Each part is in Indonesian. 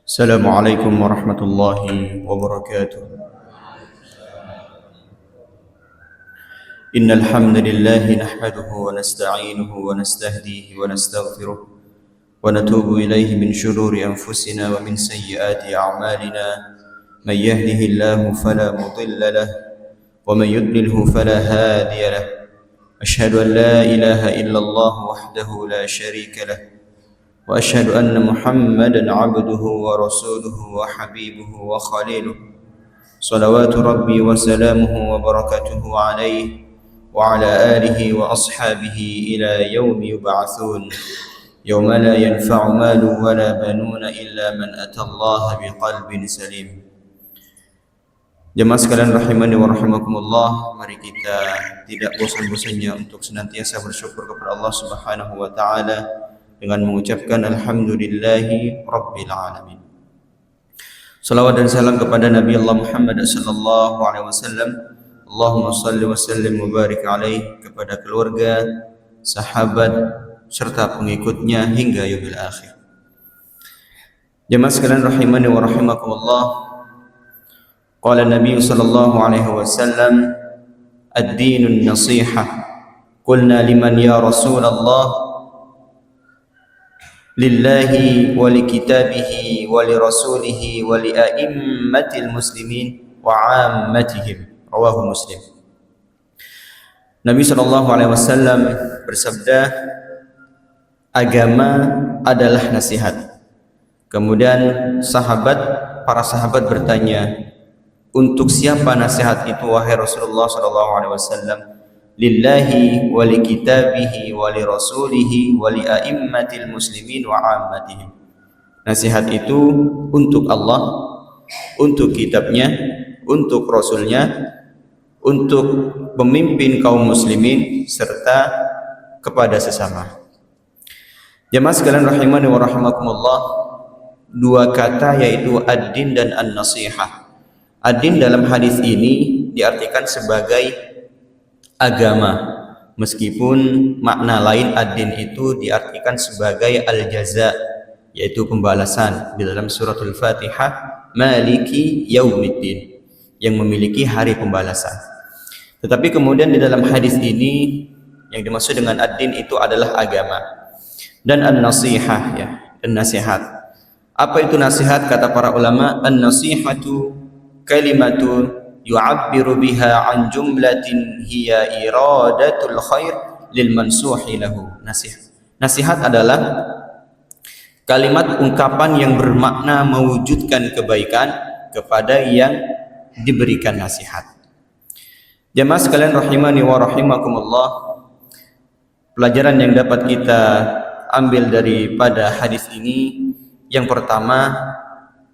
السلام عليكم ورحمة الله وبركاته. إن الحمد لله نحمده ونستعينه ونستهديه ونستغفره ونتوب إليه من شرور أنفسنا ومن سيئات أعمالنا. من يهده الله فلا مضل له ومن يضلله فلا هادي له. أشهد أن لا إله إلا الله وحده لا شريك له وأشهد أن محمدا عبده ورسوله وحبيبه وخليله صلوات ربي وسلامه وبركاته عليه وعلى آله وأصحابه إلى يوم يبعثون يوم لا ينفع مال ولا بنون إلا من أتى الله بقلب سليم. Jemaah sekalian rahimani wa rahimakumullah, mari kita tidak bosan-bosannya untuk senantiasa bersyukur kepada Allah Subhanahu wa taala dengan mengucapkan alhamdulillahi rabbil alamin. Salawat dan salam kepada Nabi Allah Muhammad sallallahu alaihi wasallam. Allahumma salli wa sallim wa barik alaihi, kepada keluarga, sahabat serta pengikutnya hingga yaumil akhir. Jemaah sekalian rahimani wa rahimakumullah, qala Nabi sallallahu alaihi wasallam, ad-dinun nasihah. Qulna liman ya Rasulullah? Lillahi wa li kitabihi wa li rasulihi wa li a'immatil muslimin wa 'ammatihim. Rawahu Muslim. Nabi sallallahu alaihi wasallam bersabda, agama adalah nasihat. Kemudian para sahabat bertanya, untuk siapa nasihat itu wahai Rasulullah sallallahu alaihi wasallam? Lillahi wa li kitabihi wa li rasulihi wa li a'immatil muslimin wa 'ammatihim. Nasihat itu untuk Allah, untuk kitabnya, untuk rasulnya, untuk pemimpin kaum muslimin serta kepada sesama. Jemaah sekalian rahimani wa rahimakumullah, dua kata yaitu ad-din dan an-nasihah. Ad-din dalam hadis ini diartikan sebagai agama, meskipun makna lain ad-din itu diartikan sebagai al-jaza, yaitu pembalasan di dalam suratul Fatihah, maliki yaumiddin, yang memiliki hari pembalasan. Tetapi kemudian di dalam hadis ini yang dimaksud dengan ad-din itu adalah agama. Dan an-nasihah, ya, dan nasihat. Apa itu nasihat? Kata para ulama, an-nasihatu kalimatun yu'abbiru biha an jumlatin hiya iradatul khair lil mansuhi lahu. Nasihat adalah kalimat ungkapan yang bermakna mewujudkan kebaikan kepada yang diberikan nasihat. Jemaah sekalian rahimani wa rahimakumullah, pelajaran yang dapat kita ambil daripada hadis ini, yang pertama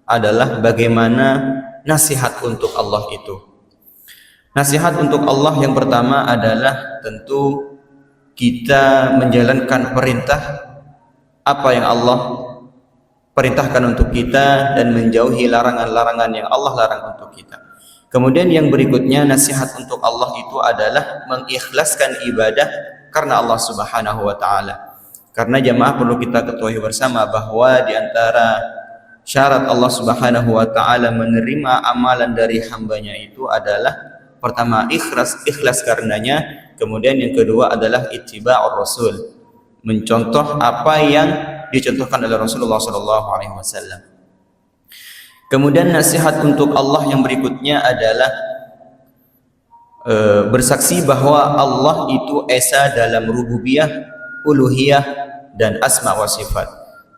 adalah bagaimana nasihat untuk Allah itu. Nasihat untuk Allah yang pertama adalah tentu kita menjalankan perintah apa yang Allah perintahkan untuk kita dan menjauhi larangan-larangan yang Allah larang untuk kita. Kemudian yang berikutnya, nasihat untuk Allah itu adalah mengikhlaskan ibadah karena Allah Subhanahu wa taala. Karena jemaah perlu kita ketahui bersama bahwa di antara syarat Allah Subhanahu wa taala menerima amalan dari hambanya itu adalah pertama ikhlas karenanya, kemudian yang kedua adalah ittiba'ur rasul, mencontoh apa yang dicontohkan oleh Rasulullah sallallahu alaihi wasallam. Kemudian nasihat untuk Allah yang berikutnya adalah bersaksi bahwa Allah itu esa dalam rububiyah, uluhiyah dan asma wa sifat.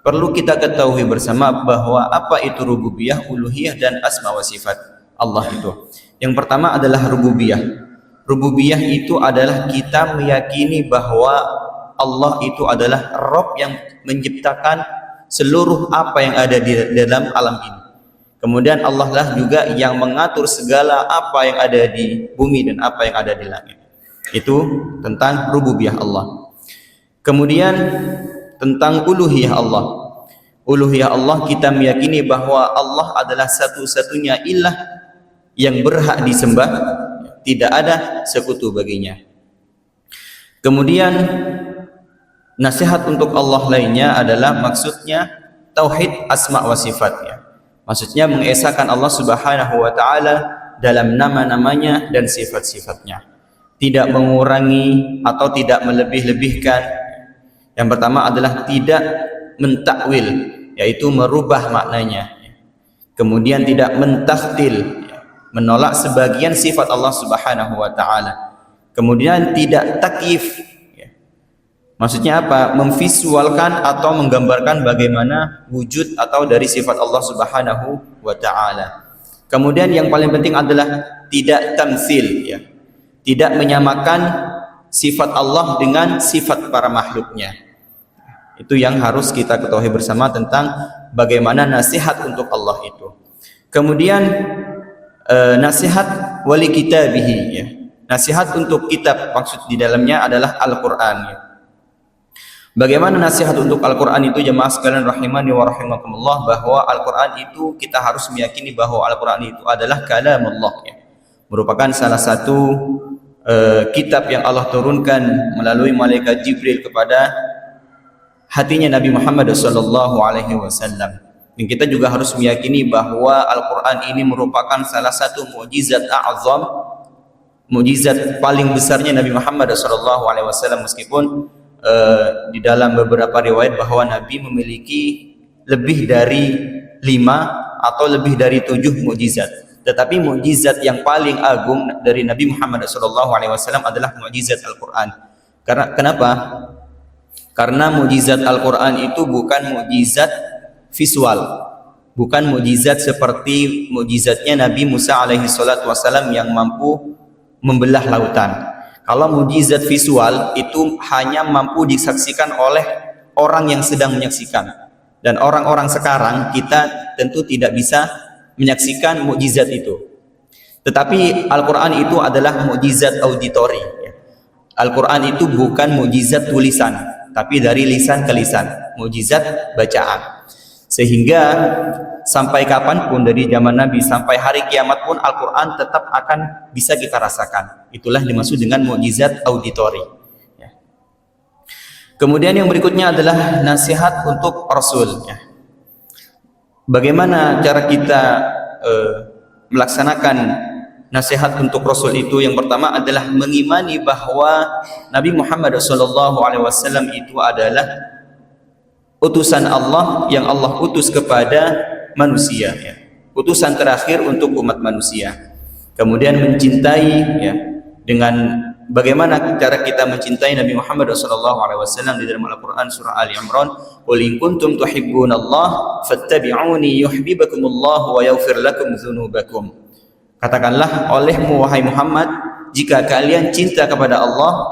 Perlu kita ketahui bersama bahwa apa itu rububiyah, uluhiyah dan asma wa sifat Allah itu. Yang pertama adalah rububiyah. Rububiyah itu adalah kita meyakini bahwa Allah itu adalah Rabb yang menciptakan seluruh apa yang ada di dalam alam ini. Kemudian Allah lah juga yang mengatur segala apa yang ada di bumi dan apa yang ada di langit. Itu tentang rububiyah Allah. Kemudian tentang uluhiyah Allah. Uluhiyah Allah, kita meyakini bahwa Allah adalah satu-satunya ilah yang berhak disembah, tidak ada sekutu baginya. Kemudian nasihat untuk Allah lainnya adalah maksudnya tauhid asma wa sifat ya. Maksudnya mengesahkan Allah Subhanahu wa taala dalam nama-namanya dan sifat-sifatnya. Tidak mengurangi atau tidak melebih-lebihkan. Yang pertama adalah tidak mentakwil, yaitu merubah maknanya. Kemudian tidak mentakhtil, menolak sebagian sifat Allah Subhanahu wa taala. Kemudian tidak takyif. Maksudnya apa? Memvisualkan atau menggambarkan bagaimana wujud atau dari sifat Allah Subhanahu wa taala. Kemudian yang paling penting adalah tidak tamtsil ya. Tidak menyamakan sifat Allah dengan sifat para makhluknya. Itu yang harus kita ketahui bersama tentang bagaimana nasihat untuk Allah itu. Kemudian nasihat wali kitabihi ya. Nasihat untuk kitab, maksud di dalamnya adalah Al-Qur'an ya. Bagaimana nasihat untuk Al-Quran itu jemaah sekalian rahimani wa rahimakumullah, bahwa Al-Quran itu kita harus meyakini bahwa Al-Quran itu adalah kalam Allah ya. Merupakan salah satu kitab yang Allah turunkan melalui malaikat Jibril kepada hatinya Nabi Muhammad SAW. Dan kita juga harus meyakini bahwa Al-Quran ini merupakan salah satu mukjizat a'zam, mukjizat paling besarnya Nabi Muhammad SAW, meskipun di dalam beberapa riwayat bahwa Nabi memiliki lebih dari 5 atau lebih dari 7 mukjizat. Tetapi mukjizat yang paling agung dari Nabi Muhammad SAW adalah mukjizat Al-Quran. Kenapa? Karena mukjizat Al-Quran itu bukan mukjizat visual, bukan mukjizat seperti mukjizatnya Nabi Musa SAW yang mampu membelah lautan. Kalau mukjizat visual itu hanya mampu disaksikan oleh orang yang sedang menyaksikan. Dan orang-orang sekarang kita tentu tidak bisa menyaksikan mukjizat itu. Tetapi Al-Quran itu adalah mukjizat auditori. Al-Quran itu bukan mukjizat tulisan, tapi dari lisan ke lisan, mukjizat bacaan. Sehingga sampai kapanpun, dari zaman Nabi sampai hari kiamat pun, Al-Quran tetap akan bisa kita rasakan. Itulah dimaksud dengan mukjizat auditori ya. Kemudian yang berikutnya adalah nasihat untuk Rasul ya. Bagaimana cara kita melaksanakan nasihat untuk Rasul itu? Yang pertama adalah mengimani bahwa Nabi Muhammad SAW itu adalah utusan Allah yang Allah utus kepada manusia ya. Utusan terakhir untuk umat manusia. Kemudian mencintai ya, dengan bagaimana cara kita mencintai Nabi Muhammad SAW di dalam Al-Quran surah Ali Imran, qul in kuntum tuhibbunallah fattabi'uni yuhibbukumullah wa yaghfir lakum dzunubakum. Katakanlah olehmu wahai Muhammad, jika kalian cinta kepada Allah,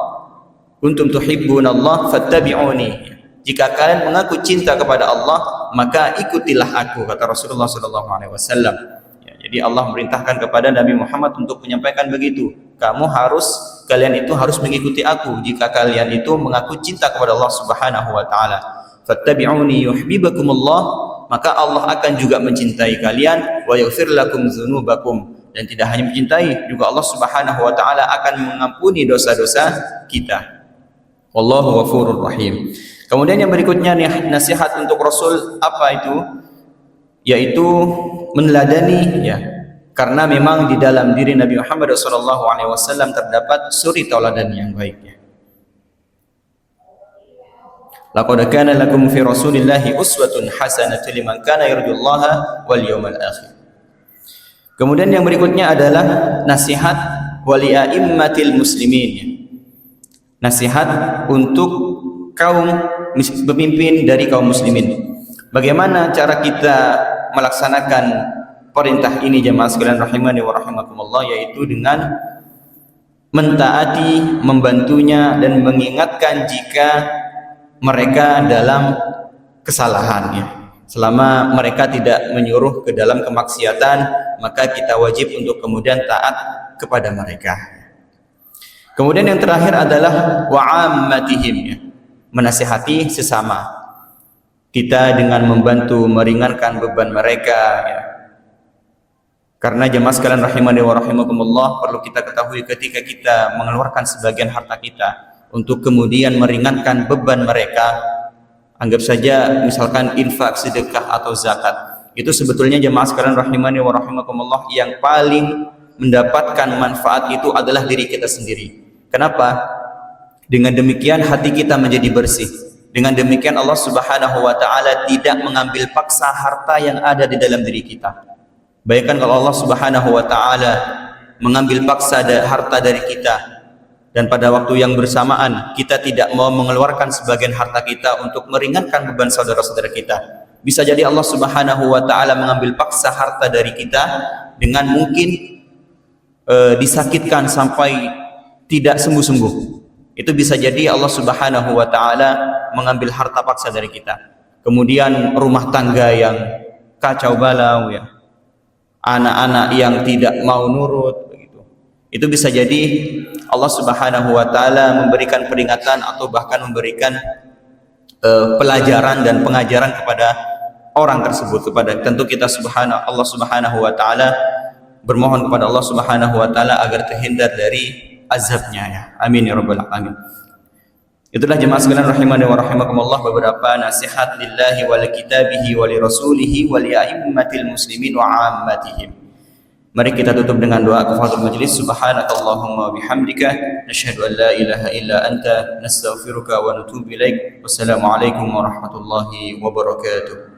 kuntum tuhibbunallah fattabi'uni, jika kalian mengaku cinta kepada Allah, maka ikutilah aku, kata Rasulullah SAW. Ya, jadi Allah memerintahkan kepada Nabi Muhammad untuk menyampaikan begitu. Kalian itu harus mengikuti aku jika kalian itu mengaku cinta kepada Allah Subhanahu wa taala. Fattabi'uni yuhibbukumullah, maka Allah akan juga mencintai kalian, wa yaghfir lakum dzunubakum, dan tidak hanya mencintai, juga Allah Subhanahu wa taala akan mengampuni dosa-dosa kita. Wallahu ghafurur rahim. Kemudian yang berikutnya nih, nasihat untuk Rasul apa itu? Yaitu meneladani ya. Karena memang di dalam diri Nabi Muhammad SAW terdapat suri tauladan yang baik ya. Laqad kana lakum fi Rasulillahi uswatun hasanatun liman kana yarjullaha wal yawmal akhir. Kemudian yang berikutnya adalah nasihat wali a'immatil muslimin ya. Nasihat untuk kaum pemimpin dari kaum muslimin. Bagaimana cara kita melaksanakan perintah ini jemaah sekalian rahimani wa rahimakumullah, yaitu dengan mentaati, membantunya dan mengingatkan jika mereka dalam kesalahan ya. Selama mereka tidak menyuruh ke dalam kemaksiatan, maka kita wajib untuk kemudian taat kepada mereka. Kemudian yang terakhir adalah wa'ammatihim ya. Menasihati sesama kita dengan membantu meringankan beban mereka ya. Karena jemaah sekalian rahimani wa rahimakumullah, perlu kita ketahui ketika kita mengeluarkan sebagian harta kita untuk kemudian meringankan beban mereka. Anggap saja misalkan infak, sedekah atau zakat. Itu sebetulnya jemaah sekalian rahimani wa rahimakumullah, yang paling mendapatkan manfaat itu adalah diri kita sendiri. Kenapa? Dengan demikian hati kita menjadi bersih. Dengan demikian Allah Subhanahu wa taala tidak mengambil paksa harta yang ada di dalam diri kita. Bayangkan kalau Allah Subhanahu wa taala mengambil paksa harta dari kita, dan pada waktu yang bersamaan kita tidak mau mengeluarkan sebagian harta kita untuk meringankan beban saudara-saudara kita. Bisa jadi Allah Subhanahu wa taala mengambil paksa harta dari kita dengan mungkin disakitkan sampai tidak sembuh-sembuh. Itu bisa jadi Allah Subhanahu wa taala mengambil harta paksa dari kita. Kemudian rumah tangga yang kacau balau, ya. Anak-anak yang tidak mau nurut, begitu. Itu bisa jadi Allah Subhanahu wa taala memberikan peringatan atau bahkan memberikan pelajaran dan pengajaran kepada orang tersebut. Kepada tentu kita Allah Subhanahu wa taala bermohon kepada Allah Subhanahu wa taala agar terhindar dari azabnya, ya. Amin ya rabbal alamin. Itulah jemaah sekalian rahimani wa rahimakumullah beberapa nasihat lillahi wa li kitabihi wa li rasulihi wa li a'immatil muslimin wa 'ammatihim. Mari kita tutup dengan doa kafaratul majlis. Subhanakallahumma wa bihamdika nasyhadu an la ilaha illa anta nastaghfiruka wa natubu ilaik. Wassalamualaikum warahmatullahi wabarakatuh.